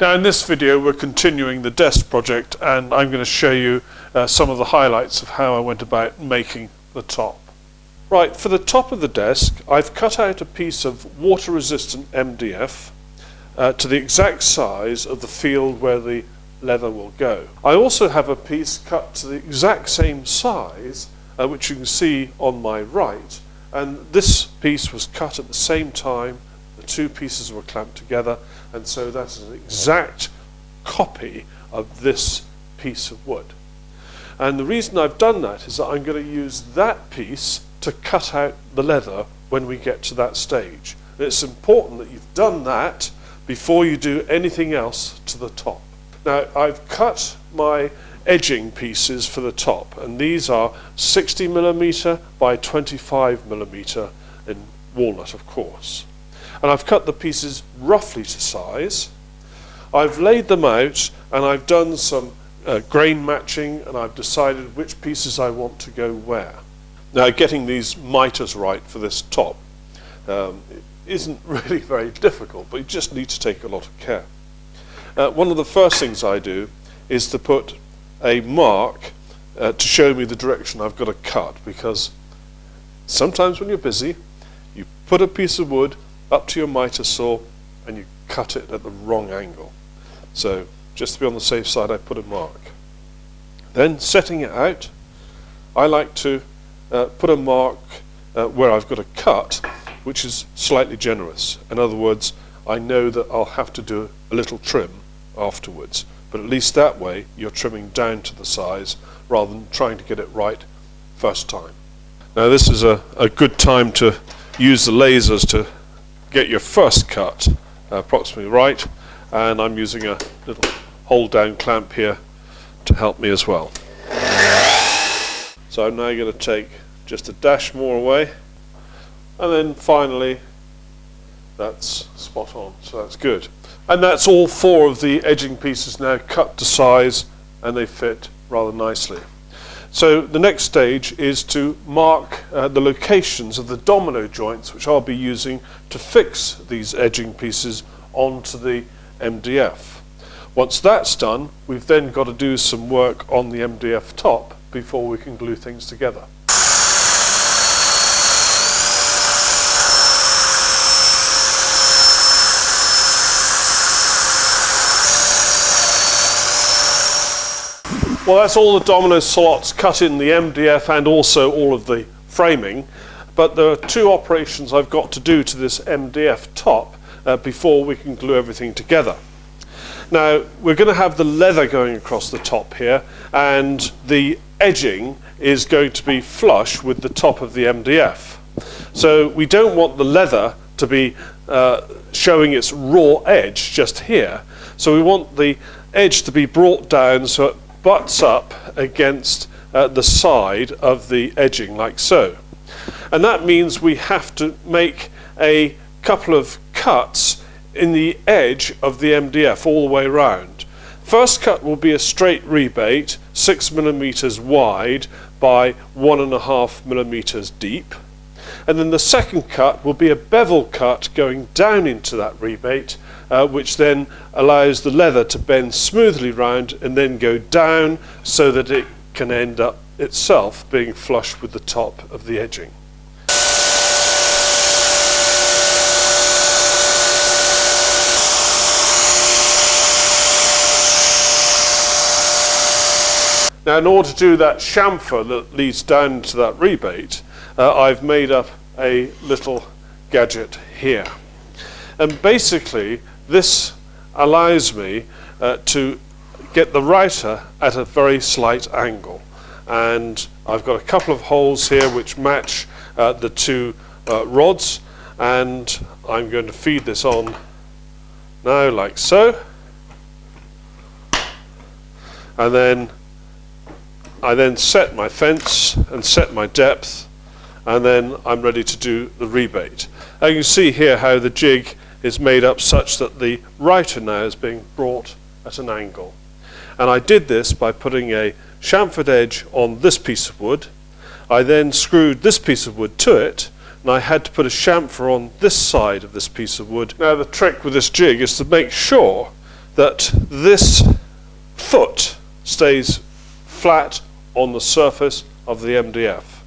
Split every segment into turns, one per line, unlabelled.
Now in this video we're continuing the desk project, and I'm going to show you some of the highlights of how I went about making the top. Right, for the top of the desk I've cut out a piece of water resistant MDF to the exact size of the field where the leather will go. I also have a piece cut to the exact same size which you can see on my right, and this piece was cut at the same time. The two pieces were clamped together, and so that's an exact copy of this piece of wood. And the reason I've done that is that I'm going to use that piece to cut out the leather when we get to that stage. And it's important that you've done that before you do anything else to the top. Now I've cut my edging pieces for the top, and these are 60mm by 25mm in walnut, of course. And I've cut the pieces roughly to size. I've laid them out and I've done some grain matching, and I've decided which pieces I want to go where. Now getting these miters right for this top isn't really very difficult, but you just need to take a lot of care. One of the first things I do is to put a mark to show me the direction I've got to cut, because sometimes when you're busy you put a piece of wood up to your miter saw and you cut it at the wrong angle. So just to be on the safe side, I put a mark. Then setting it out, I like to put a mark where I've got a cut which is slightly generous. In other words, I know that I'll have to do a little trim afterwards, but at least that way you're trimming down to the size rather than trying to get it right first time. Now this is a good time to use the lasers to get your first cut approximately right, and I'm using a little hold down clamp here to help me as well. So I'm now going to take just a dash more away, and then finally that's spot on, so that's good. And that's all four of the edging pieces now cut to size, and they fit rather nicely. So the next stage is to mark the locations of the domino joints which I'll be using to fix these edging pieces onto the MDF. Once that's done, we've then got to do some work on the MDF top before we can glue things together. Well, that's all the domino slots cut in the MDF and also all of the framing, but there are two operations I've got to do to this MDF top before we can glue everything together. Now we're going to have the leather going across the top here, and the edging is going to be flush with the top of the MDF. So we don't want the leather to be showing its raw edge just here, so we want the edge to be brought down so it butts up against the side of the edging like so. And that means we have to make a couple of cuts in the edge of the MDF all the way around. First cut will be a straight rebate, 6mm wide by 1.5mm deep. And then the second cut will be a bevel cut going down into that rebate, which then allows the leather to bend smoothly round and then go down so that it can end up itself being flush with the top of the edging. Now in order to do that chamfer that leads down to that rebate, I've made up a little gadget here. And basically this allows me to get the router at a very slight angle. And I've got a couple of holes here which match the two rods, and I'm going to feed this on now like so. And then I then set my fence and set my depth, and then I'm ready to do the rebate. Now you can see here how the jig is made up such that the router now is being brought at an angle. And I did this by putting a chamfered edge on this piece of wood. I then screwed this piece of wood to it, and I had to put a chamfer on this side of this piece of wood. Now the trick with this jig is to make sure that this foot stays flat on the surface of the MDF.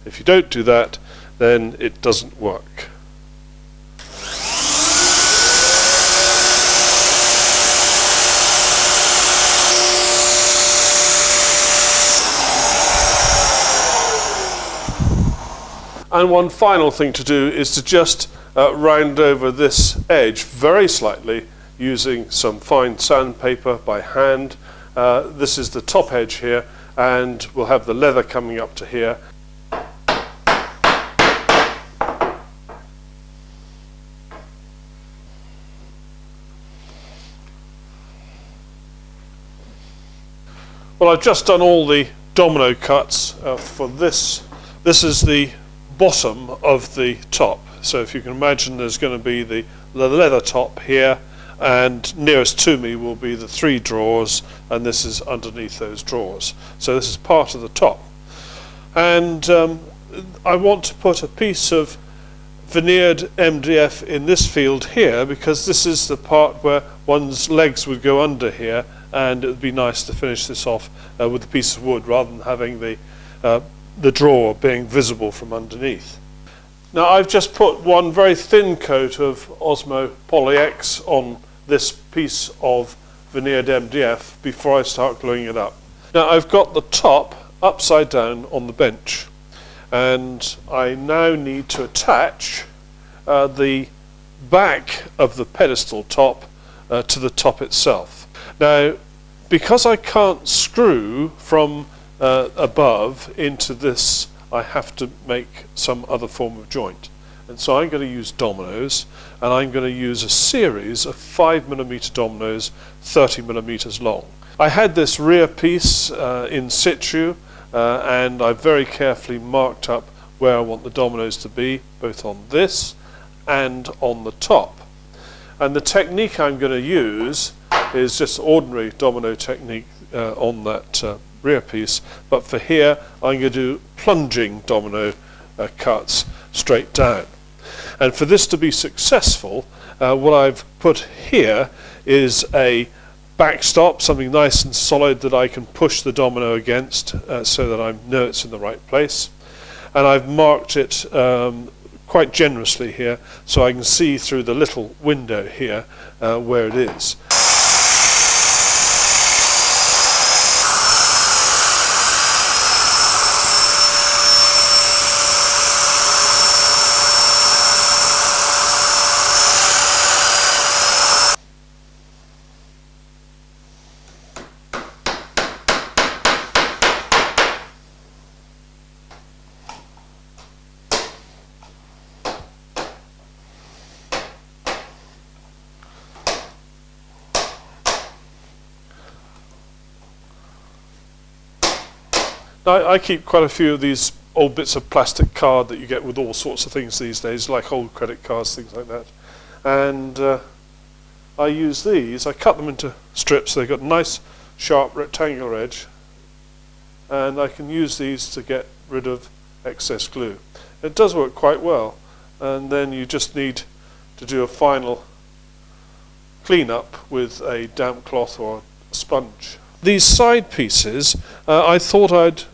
If you don't do that, then it doesn't work. And one final thing to do is to just round over this edge very slightly using some fine sandpaper by hand. This is the top edge here, and we'll have the leather coming up to here. Well, I've just done all the domino cuts for this. This is the bottom of the top. So if you can imagine, there's going to be the leather top here, and nearest to me will be the 3 drawers, and this is underneath those drawers. So this is part of the top. And I want to put a piece of veneered MDF in this field here, because this is the part where one's legs would go under here, and it would be nice to finish this off with a piece of wood rather than having the drawer being visible from underneath. Now I've just put one very thin coat of Osmo Poly X on this piece of veneered MDF before I start gluing it up. Now I've got the top upside down on the bench, and I now need to attach the back of the pedestal top to the top itself. Now, because I can't screw from above into this, I have to make some other form of joint. And so I'm going to use dominoes, and I'm going to use a series of 5mm dominoes, 30mm long. I had this rear piece in situ, and I very carefully marked up where I want the dominoes to be, both on this and on the top. And the technique I'm going to use is just ordinary domino technique on that rear piece, but for here I'm going to do plunging domino cuts straight down. And for this to be successful, what I've put here is a backstop, something nice and solid that I can push the domino against so that I know it's in the right place. And I've marked it quite generously here so I can see through the little window here where it is. I keep quite a few of these old bits of plastic card that you get with all sorts of things these days, like old credit cards, things like that. And I use these, I cut them into strips, so they've got a nice sharp rectangular edge, and I can use these to get rid of excess glue. It does work quite well, and then you just need to do a final clean up with a damp cloth or a sponge. These side pieces, I thought I'd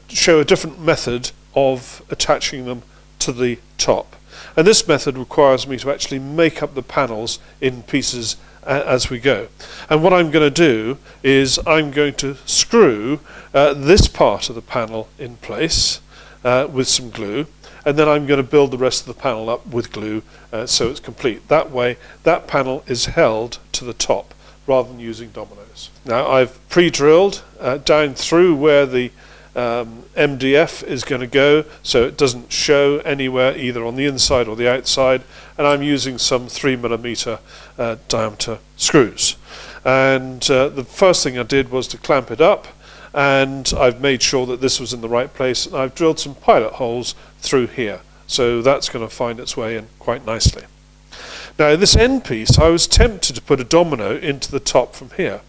show a different method of attaching them to the top. And this method requires me to actually make up the panels in pieces as we go. And what I'm going to do is I'm going to screw this part of the panel in place with some glue, and then I'm going to build the rest of the panel up with glue so it's complete. That way that panel is held to the top rather than using dominoes. Now I've pre-drilled down through where the MDF is going to go, so it doesn't show anywhere either on the inside or the outside, and I'm using some 3mm diameter screws. And the first thing I did was to clamp it up, and I've made sure that this was in the right place, and I've drilled some pilot holes through here, so that's going to find its way in quite nicely. Now this end piece, I was tempted to put a domino into the top from here,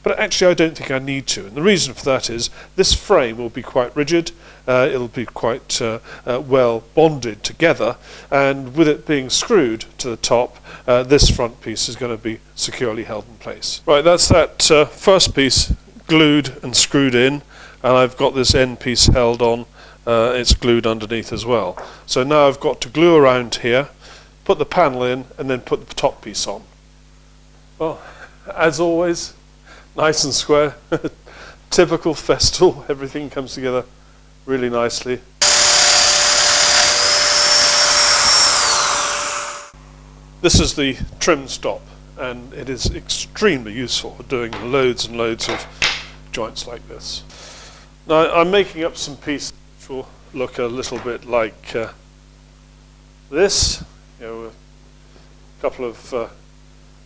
but actually I don't think I need to, and the reason for that is this frame will be quite rigid, it'll be quite well bonded together, and with it being screwed to the top, this front piece is going to be securely held in place. Right, that's that first piece glued and screwed in, and I've got this end piece held on. It's glued underneath as well. So now I've got to glue around here, put the panel in, and then put the top piece on. Well, as always, nice and square. Typical Pedestal, everything comes together really nicely. This is the trim stop, and it is extremely useful for doing loads and loads of joints like this. Now I'm making up some pieces which will look a little bit like this, a couple of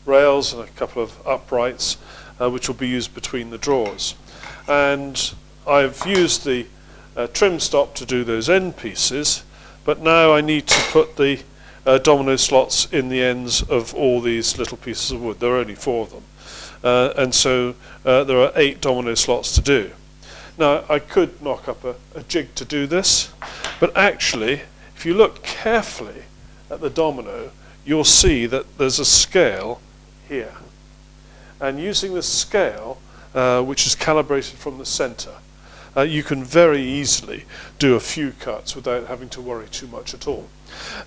rails and a couple of uprights which will be used between the drawers. And I've used the trim stop to do those end pieces, but now I need to put the domino slots in the ends of all these little pieces of wood. There are only 4 of them, and so there are 8 domino slots to do. Now I could knock up a jig to do this, but actually if you look carefully at the domino, you'll see that there's a scale here, and using this scale which is calibrated from the center, you can very easily do a few cuts without having to worry too much at all.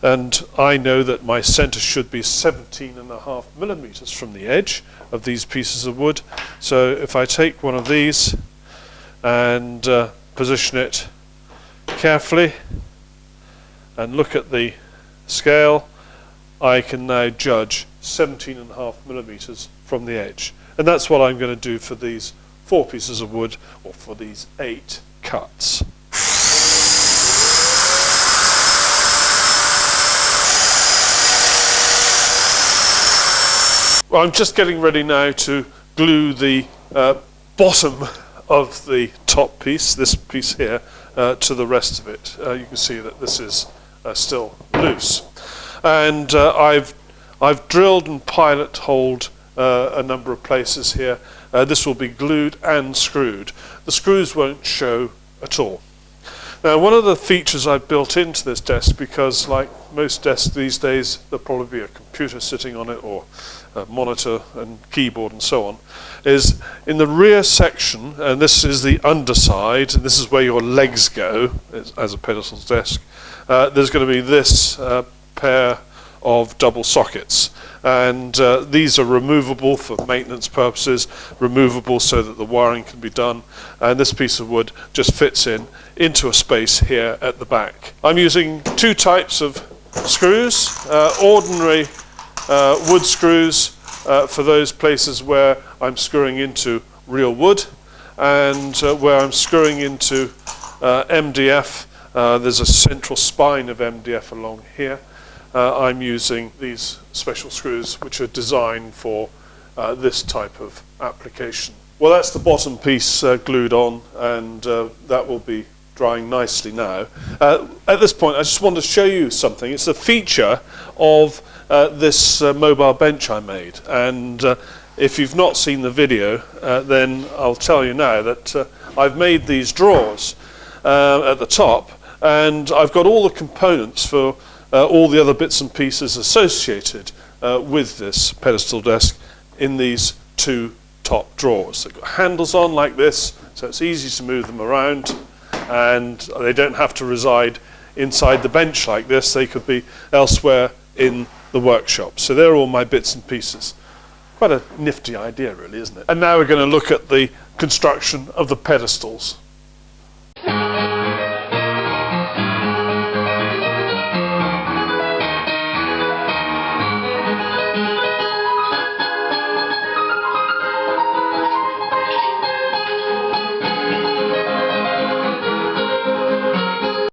And I know that my center should be 17.5 millimeters from the edge of these pieces of wood. So if I take one of these and position it carefully and look at the scale, I can now judge 17.5 millimeters from the edge. And that's what I'm going to do for these 4 pieces of wood, or for these 8 cuts. Well, I'm just getting ready now to glue the bottom of the top piece, this piece here, to the rest of it. You can see that this is still loose. And I've drilled and pilot holed a number of places here. This will be glued and screwed. The screws won't show at all. Now, one of the features I've built into this desk, because like most desks these days, there'll probably be a computer sitting on it, or a monitor and keyboard and so on, is in the rear section, and this is the underside, and this is where your legs go as a pedestal desk, there's going to be this pair of double sockets, and these are removable for maintenance purposes, removable so that the wiring can be done, and this piece of wood just fits into a space here at the back. I'm using 2 types of screws, ordinary wood screws for those places where I'm screwing into real wood, and where I'm screwing into MDF, there's a central spine of MDF along here. I'm using these special screws which are designed for this type of application. Well, that's the bottom piece glued on, and that will be drying nicely now. At this point I just want to show you something. It's a feature of this mobile bench I made, and if you've not seen the video, then I'll tell you now that I've made these drawers at the top, and I've got all the components for all the other bits and pieces associated with this pedestal desk in these 2 top drawers. They've got handles on like this, so it's easy to move them around, and they don't have to reside inside the bench like this. They could be elsewhere in the workshop. So they're all my bits and pieces. Quite a nifty idea really, isn't it? And now we're going to look at the construction of the pedestals.